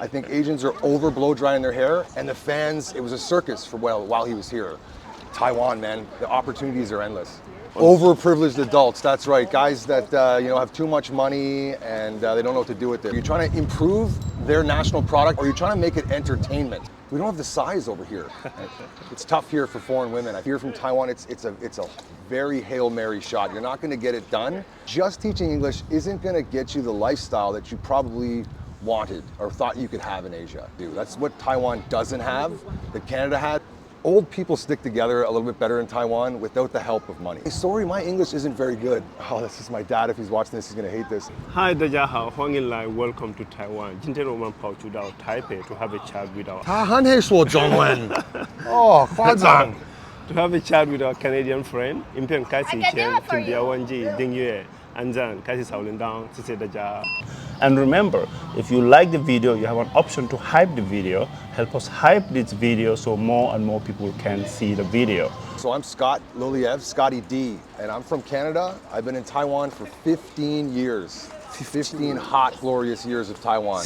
I think Asians are over blow drying their hair, and the fans, it was a circus for while he was here. Taiwan, man, the opportunities are endless. Overprivileged adults, that's right. Guys that have too much money and they don't know what to do with it. You're trying to improve their national product, or you're trying to make it entertainment. We don't have the size over here. It's tough here for foreign women. I hear from Taiwan, it's a very Hail Mary shot. You're not going to get it done. Just teaching English isn't going to get you the lifestyle that you probably wanted or thought you could have in Asia. That's what Taiwan doesn't have, that Canada had. Old people stick together a little bit better in Taiwan without the help of money. Sorry, my English isn't very good. Oh, this is my dad. If he's watching this, he's gonna hate this. Hi, 大家好，欢迎来 Welcome to Taiwan. 今天我们跑去到台北 to have a chat with our. 他很会说中文。哦，夸张。To have a chat with our Canadian friend. 影片开始以前，请不要忘记订阅、按赞、开启小铃铛，谢谢大家。And remember, if you like the video, you have an option to hype the video. Help us hype this video so more and more people can see the video. So I'm Scott Liliev, Scotty D, and I'm from Canada. I've been in Taiwan for 15 years. 15 hot, glorious years of Taiwan.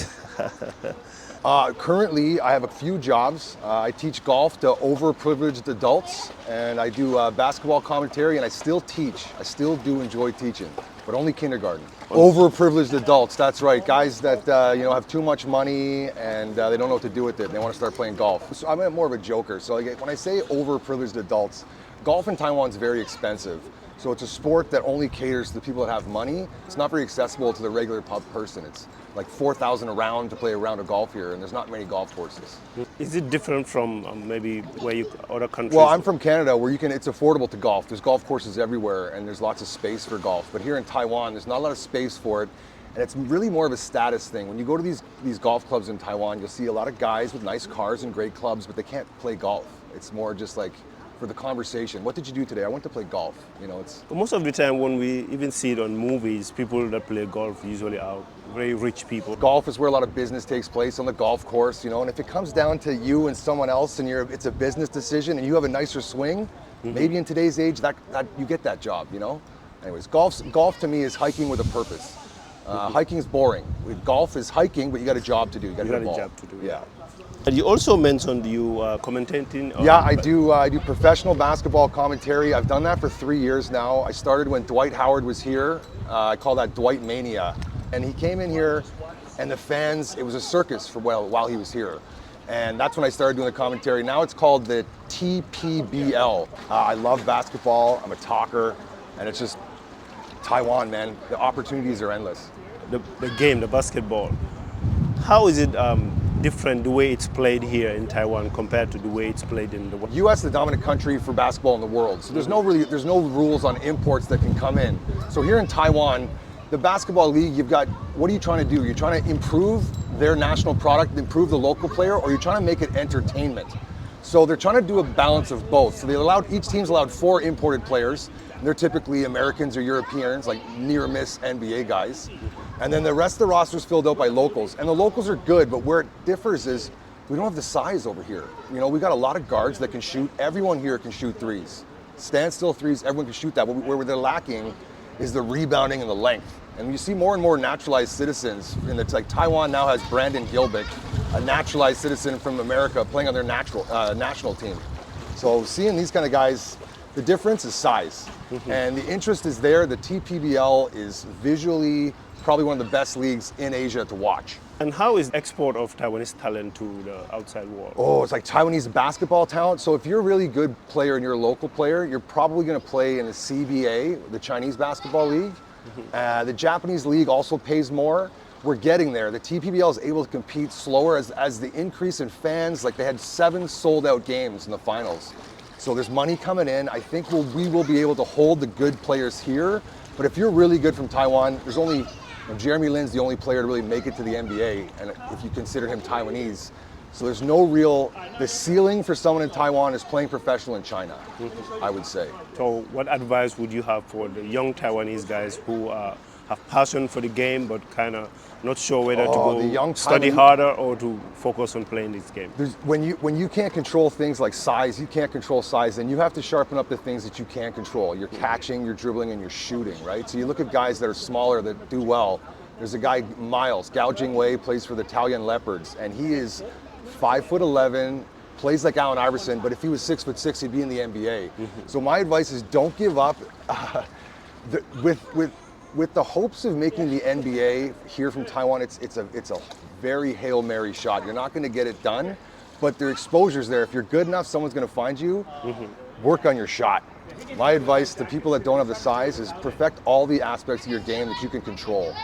Currently, I have a few jobs. I teach golf to overprivileged adults, and I do basketball commentary, and I still teach. I still do enjoy teaching, but only kindergarten. Overprivileged adults, that's right. Guys that have too much money and they don't know what to do with it. They want to start playing golf. So I'm more of a joker. So when I say overprivileged adults, golf in Taiwan is very expensive. So it's a sport that only caters to the people that have money. It's not very accessible to the regular pub person. It's like 4,000 a round to play a round of golf here, and there's not many golf courses. Is it different from maybe other countries? Well, I'm from Canada, where it's affordable to golf. There's golf courses everywhere, and there's lots of space for golf. But here in Taiwan, there's not a lot of space for it, and it's really more of a status thing. When you go to these golf clubs in Taiwan, you'll see a lot of guys with nice cars and great clubs, but they can't play golf. It's more just like for the conversation. What did you do today? I went to play golf. It's most of the time when we even see it on movies, people that play golf usually are very rich people. Golf is where a lot of business takes place on the golf course, and if it comes down to you and someone else and it's a business decision and you have a nicer swing, maybe in today's age that you get that job, Anyways, golf to me is hiking with a purpose. Hiking is boring. Golf is hiking, but you got a job to do. You got a job to do. Yeah. And you also mentioned you commentating. Yeah, I do professional basketball commentary. I've done that for 3 years now. I started when Dwight Howard was here. I call that Dwight Mania. And he came in here, and the fans, it was a circus for while he was here. And that's when I started doing the commentary. Now it's called the TPBL. I love basketball. I'm a talker. And it's just Taiwan, man. The opportunities are endless. The game, the basketball. How is it different the way it's played here in Taiwan compared to the way it's played in the world? U.S. is the dominant country for basketball in the world. So there's no rules on imports that can come in. So here in Taiwan, the basketball league, what are you trying to do? You're trying to improve their national product, improve the local player, or you're trying to make it entertainment. So they're trying to do a balance of both. So each team's allowed 4 imported players. And they're typically Americans or Europeans, like near-miss NBA guys. And then the rest of the roster is filled out by locals. And the locals are good, but where it differs is we don't have the size over here. We got a lot of guards that can shoot. Everyone here can shoot threes. Standstill threes, everyone can shoot that. Where they're lacking is the rebounding and the length. And you see more and more naturalized citizens. And it's like Taiwan now has Brandon Gilbick, a naturalized citizen from America, playing on their national team. So seeing these kind of guys, the difference is size. And the interest is there. The TPBL is visually probably one of the best leagues in Asia to watch. And how is export of Taiwanese talent to the outside world? Oh, it's like Taiwanese basketball talent. So if you're a really good player and you're a local player, you're probably going to play in the CBA, the Chinese Basketball League. The Japanese league also pays more. We're getting there. The TPBL is able to compete slower as the increase in fans. Like they had 7 sold out games in the finals. So there's money coming in. I think we will be able to hold the good players here. But if you're really good from Taiwan, there's only Jeremy Lin's the only player to really make it to the NBA, and if you consider him Taiwanese. So there's the ceiling for someone in Taiwan is playing professional in China, I would say. So what advice would you have for the young Taiwanese guys who have passion for the game but kind of not sure whether to go study harder or to focus on playing this game? When you can't control things like size, you can't control size, then you have to sharpen up the things that you can control. You're catching, you're dribbling, and you're shooting, right? So you look at guys that are smaller that do well. There's a guy, Miles, Gao Jingwei, plays for the Italian Leopards, and he is 5'11", plays like Allen Iverson, but if he was 6'6", he'd be in the NBA. So my advice is don't give up. With the hopes of making the NBA here from Taiwan, it's a very Hail Mary shot. You're not going to get it done, but their exposure's there. If you're good enough, someone's going to find you. Work on your shot. My advice to people that don't have the size is perfect all the aspects of your game that you can control.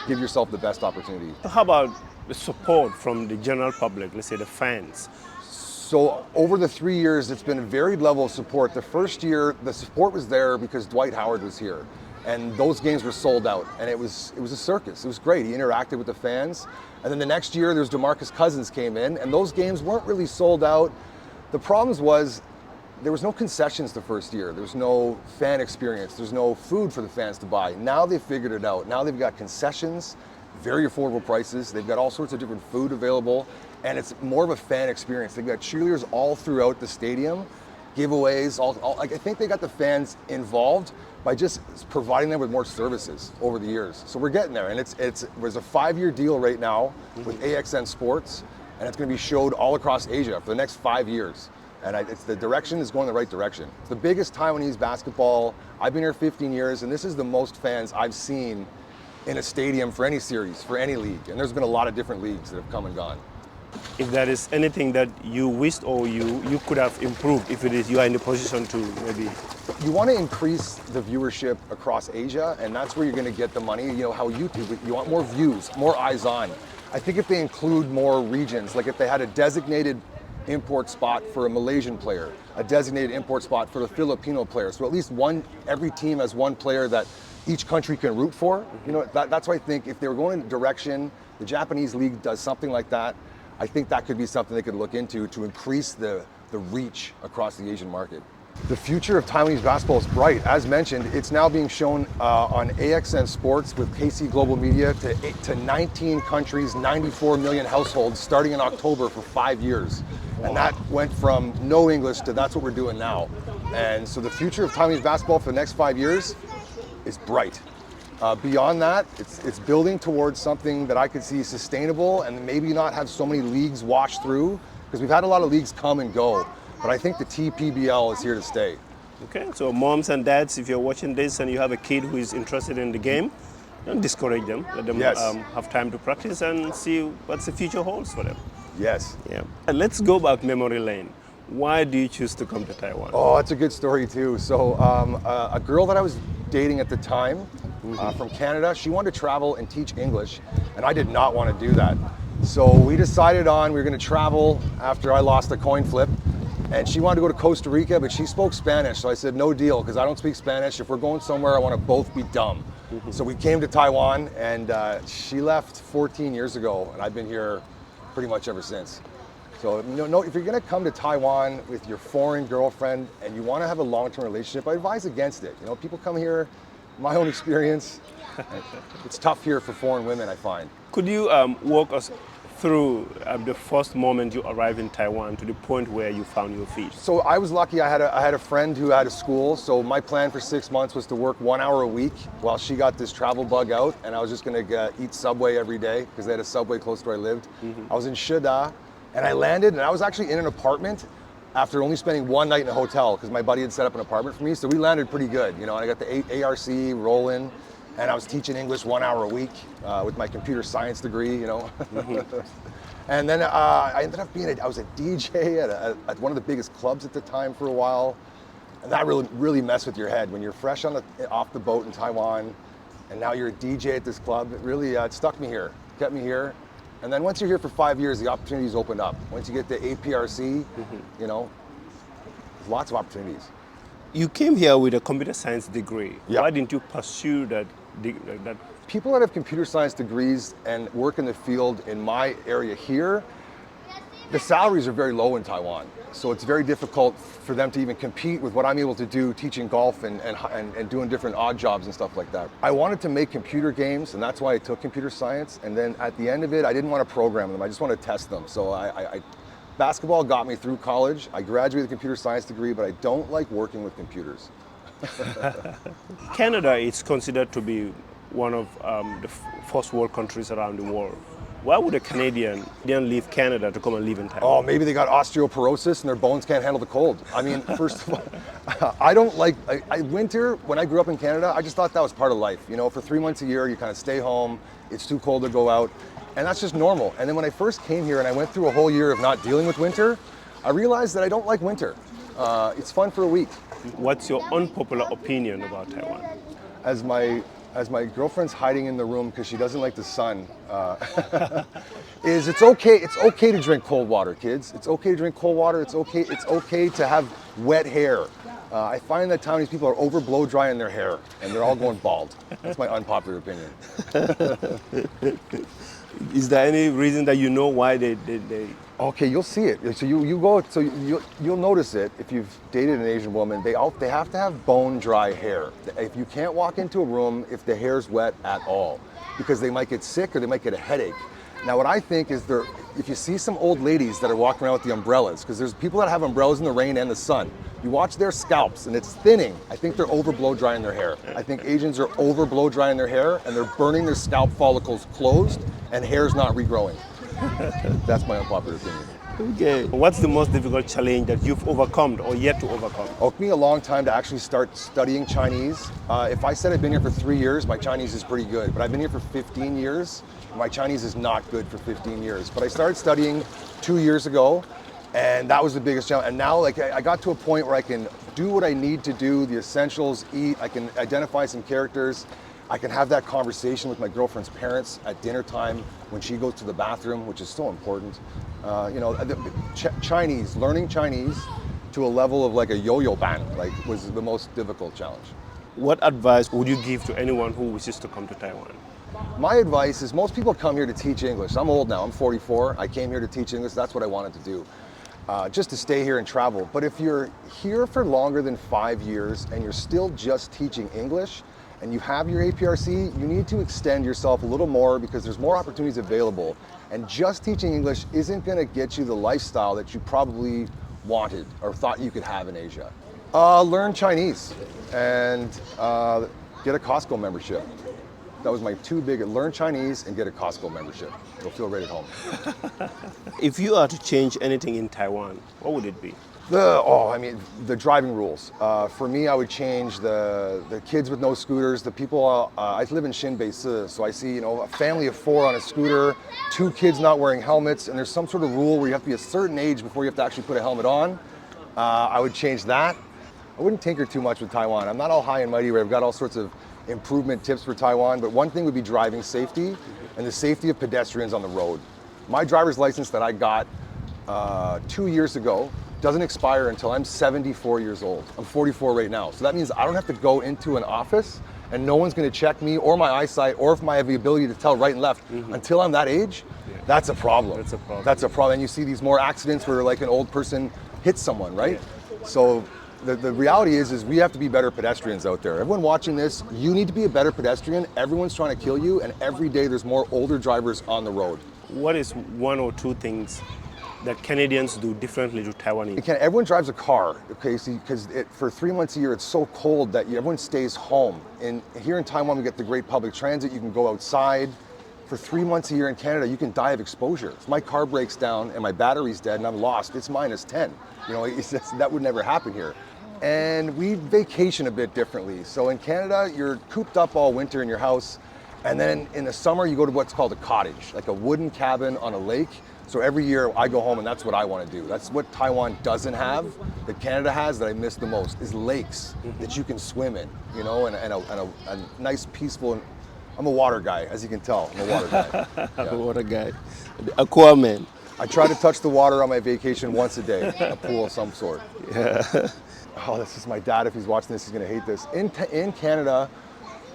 Give yourself the best opportunity. How about the support from the general public, let's say the fans? So over the 3 years, it's been a varied level of support. The first year, the support was there because Dwight Howard was here. And those games were sold out, and it was a circus. It was great. He interacted with the fans. And then the next year, there's DeMarcus Cousins came in, and those games weren't really sold out. The problems was there was no concessions the first year. There was no fan experience. There's no food for the fans to buy. Now they've figured it out. Now they've got concessions, very affordable prices. They've got all sorts of different food available, and it's more of a fan experience. They've got cheerleaders all throughout the stadium, giveaways. I think they got the fans involved by just providing them with more services over the years. So we're getting there, and there's a 5-year deal right now with AXN Sports, and it's going to be showed all across Asia for the next 5 years. And the direction is going the right direction. It's the biggest Taiwanese basketball. I've been here 15 years, and this is the most fans I've seen in a stadium for any series, for any league. And there's been a lot of different leagues that have come and gone. If there is anything that you wished or you could have improved, if it is you are in the position to maybe... You want to increase the viewership across Asia, and that's where you're going to get the money. You know how YouTube, you want more views, more eyes on. I think if they include more regions, like if they had a designated import spot for a Malaysian player, a designated import spot for a Filipino player, so at least every team has one player that each country can root for. You know, that's why I think if they were going in a direction, the Japanese league does something like that, I think that could be something they could look into to increase the reach across the Asian market. The future of Taiwanese basketball is bright. As mentioned, it's now being shown on AXN Sports with KC Global Media to 19 countries, 94 million households starting in October for 5 years. And that went from no English to that's what we're doing now. And so the future of Taiwanese basketball for the next 5 years is bright. Beyond that, it's building towards something that I could see sustainable and maybe not have so many leagues wash through, because we've had a lot of leagues come and go. But I think the TPBL is here to stay. Okay, so moms and dads, if you're watching this and you have a kid who is interested in the game, don't discourage them. Let them have time to practice and see what the future holds for them. Yes. Yeah. And let's go back memory lane. Why do you choose to come to Taiwan? Oh, it's a good story too. So a girl that I was dating at the time from Canada, she wanted to travel and teach English, and I did not want to do that. So we decided we were going to travel after I lost a coin flip. And she wanted to go to Costa Rica, but she spoke Spanish. So I said, no deal, because I don't speak Spanish. If we're going somewhere, I want to both be dumb. So we came to Taiwan, and she left 14 years ago, and I've been here pretty much ever since. So if you're going to come to Taiwan with your foreign girlfriend and you want to have a long-term relationship, I advise against it. You know, people come here, my own experience, it's tough here for foreign women, I find. Could you walk us through the first moment you arrived in Taiwan to the point where you found your feet? So I was lucky. I had a friend who had a school. So my plan for 6 months was to work 1 hour a week while she got this travel bug out, and I was just going to eat Subway every day because they had a Subway close to where I lived. I was in Shida, and I landed, and I was actually in an apartment after only spending one night in a hotel because my buddy had set up an apartment for me. So we landed pretty good, you know. And I got the ARC rolling. And I was teaching English 1 hour a week with my computer science degree, you know. And then I ended up I was a DJ at one of the biggest clubs at the time for a while. And that really messed with your head when you're fresh off the boat in Taiwan, and now you're a DJ at this club. It really it stuck me here, kept me here. And then once you're here for 5 years, the opportunities opened up. Once you get the APRC, you know, there's lots of opportunities. You came here with a computer science degree. Yep. Why didn't you pursue that? People that have computer science degrees and work in the field in my area here, the salaries are very low in Taiwan. So it's very difficult for them to even compete with what I'm able to do teaching golf and doing different odd jobs and stuff like that. I wanted to make computer games, and that's why I took computer science. And then at the end of it, I didn't want to program them. I just wanted to test them. So basketball got me through college. I graduated with a computer science degree, but I don't like working with computers. Canada is considered to be one of the first world countries around the world. Why would a Canadian leave Canada to come and live in Taiwan? Oh, maybe they got osteoporosis and their bones can't handle the cold. I mean, first of all, I don't like, winter, when I grew up in Canada, I just thought that was part of life. You know, for 3 months a year, you kind of stay home, it's too cold to go out, and that's just normal. And then when I first came here and I went through a whole year of not dealing with winter, I realized that I don't like winter. It's fun for a week. What's your unpopular opinion about Taiwan? As my girlfriend's hiding in the room because she doesn't like the sun, is it's okay to drink cold water, kids. It's okay to drink cold water. It's okay to have wet hair. I find that Taiwanese people are over blow drying their hair and they're all going bald. That's my unpopular opinion. Is there any reason that you know why they Okay, you'll see it. So you'll notice it if you've dated an Asian woman. They have to have bone dry hair. If you can't walk into a room if the hair's wet at all, because they might get sick or they might get a headache. Now, what I think is if you see some old ladies that are walking around with the umbrellas, because there's people that have umbrellas in the rain and the sun, you watch their scalps and it's thinning. I think they're over blow drying their hair. I think Asians are over blow drying their hair and they're burning their scalp follicles closed and hair's not regrowing. That's my unpopular opinion. Okay. What's the most difficult challenge that you've overcome or yet to overcome? It took me a long time to actually start studying Chinese. If I said I've been here for 3 years, my Chinese is pretty good. But I've been here for 15 years. My Chinese is not good for 15 years. But I started studying 2 years ago, and that was the biggest challenge. And now, like, I got to a point where I can do what I need to do, the essentials, eat. I can identify some characters. I can have that conversation with my girlfriend's parents at dinner time when she goes to the bathroom, which is so important. Chinese, learning Chinese to a level of like a yo-yo band, like was the most difficult challenge. What advice would you give to anyone who wishes to come to Taiwan? My advice is most people come here to teach English. I'm old now, I'm 44. I came here to teach English, that's what I wanted to do. Just to stay here and travel. But if you're here for longer than 5 years and you're still just teaching English, and you have your APRC, you need to extend yourself a little more because there's more opportunities available. And just teaching English isn't gonna get you the lifestyle that you probably wanted or thought you could have in Asia. Learn Chinese and get a Costco membership. That was my two big, learn Chinese and get a Costco membership. You'll feel right at home. If you are to change anything in Taiwan, what would it be? The driving rules. For me, I would change the kids with no scooters, the people, I live in Xinbei, so I see, a family of 4 on a scooter, 2 kids not wearing helmets, and there's some sort of rule where you have to be a certain age before you have to actually put a helmet on. I would change that. I wouldn't tinker too much with Taiwan. I'm not all high and mighty where I've got all sorts of improvement tips for Taiwan, but one thing would be driving safety and the safety of pedestrians on the road. My driver's license that I got 2 years ago doesn't expire until I'm 74 years old. I'm 44 right now. So that means I don't have to go into an office and no one's gonna check me or my eyesight or if I have the ability to tell right and left until I'm that age. Yeah. That's a problem. That's a problem. That's a problem. And you see these more accidents where like an old person hits someone, right? Yeah. So the reality is we have to be better pedestrians out there. Everyone watching this, you need to be a better pedestrian. Everyone's trying to kill you and every day there's more older drivers on the road. What is 1 or 2 things that Canadians do differently to Taiwanese? Everyone drives a car, okay, because for 3 months a year it's so cold that everyone stays home. And here in Taiwan we get the great public transit, you can go outside. For 3 months a year in Canada you can die of exposure. If my car breaks down and my battery's dead and I'm lost, it's -10. That would never happen here. And we vacation a bit differently. So in Canada you're cooped up all winter in your house, and then in the summer you go to what's called a cottage, like a wooden cabin on a lake. So every year I go home and that's what I want to do. That's what Taiwan doesn't have, that Canada has, that I miss the most, is lakes that you can swim in, and a nice peaceful, I'm a water guy, as you can tell, I'm a water guy. Yeah. Water guy, Aquaman. I try to touch the water on my vacation once a day, a pool of some sort. Yeah. Oh, this is my dad, if he's watching this, he's gonna hate this. In Canada,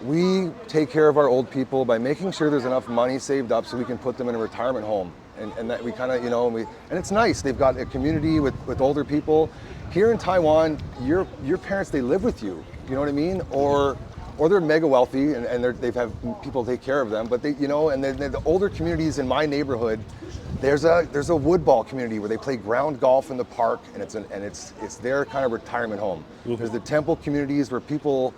we take care of our old people by making sure there's enough money saved up so we can put them in a retirement home. And that we kind of, and it's nice. They've got a community with older people. Here in Taiwan, your parents, they live with you. You know what I mean? Or they're mega wealthy and they have people take care of them. But and the older communities in my neighborhood, there's a wood ball community where they play ground golf in the park, and it's their kind of retirement home. There's the temple communities where people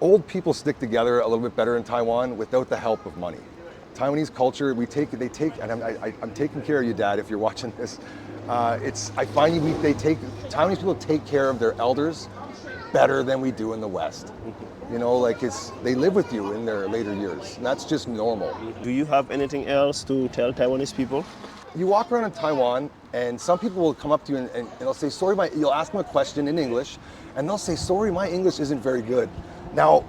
old people stick together a little bit better in Taiwan without the help of money. Taiwanese culture, and I'm taking care of you, Dad, if you're watching this. Taiwanese people take care of their elders better than we do in the West. You know, like they live with you in their later years, and that's just normal. Do you have anything else to tell Taiwanese people? You walk around in Taiwan, and some people will come up to you and they'll say, sorry, you'll ask them a question in English, and they'll say, sorry, my English isn't very good. Now,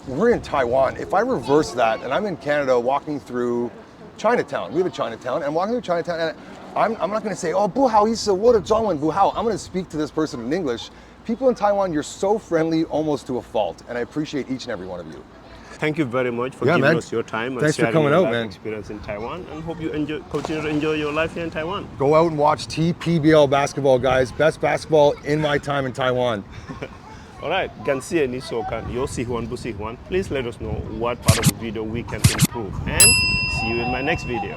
we're in Taiwan. If I reverse that, and I'm in Canada walking through Chinatown, we have a Chinatown, and walking through Chinatown, and I'm not going to say, oh, 不好意思, 我的中文不好. I'm going to speak to this person in English. People in Taiwan, you're so friendly almost to a fault, and I appreciate each and every one of you. Thank you very much for giving us your time and sharing your life experience in Taiwan, and hope you continue to enjoy your life here in Taiwan. Go out and watch TPBL basketball, guys. Best basketball in my time in Taiwan. Alright, 感谢你收看，有喜欢不喜欢 Please let us know what part of the video we can improve, and see you in my next video.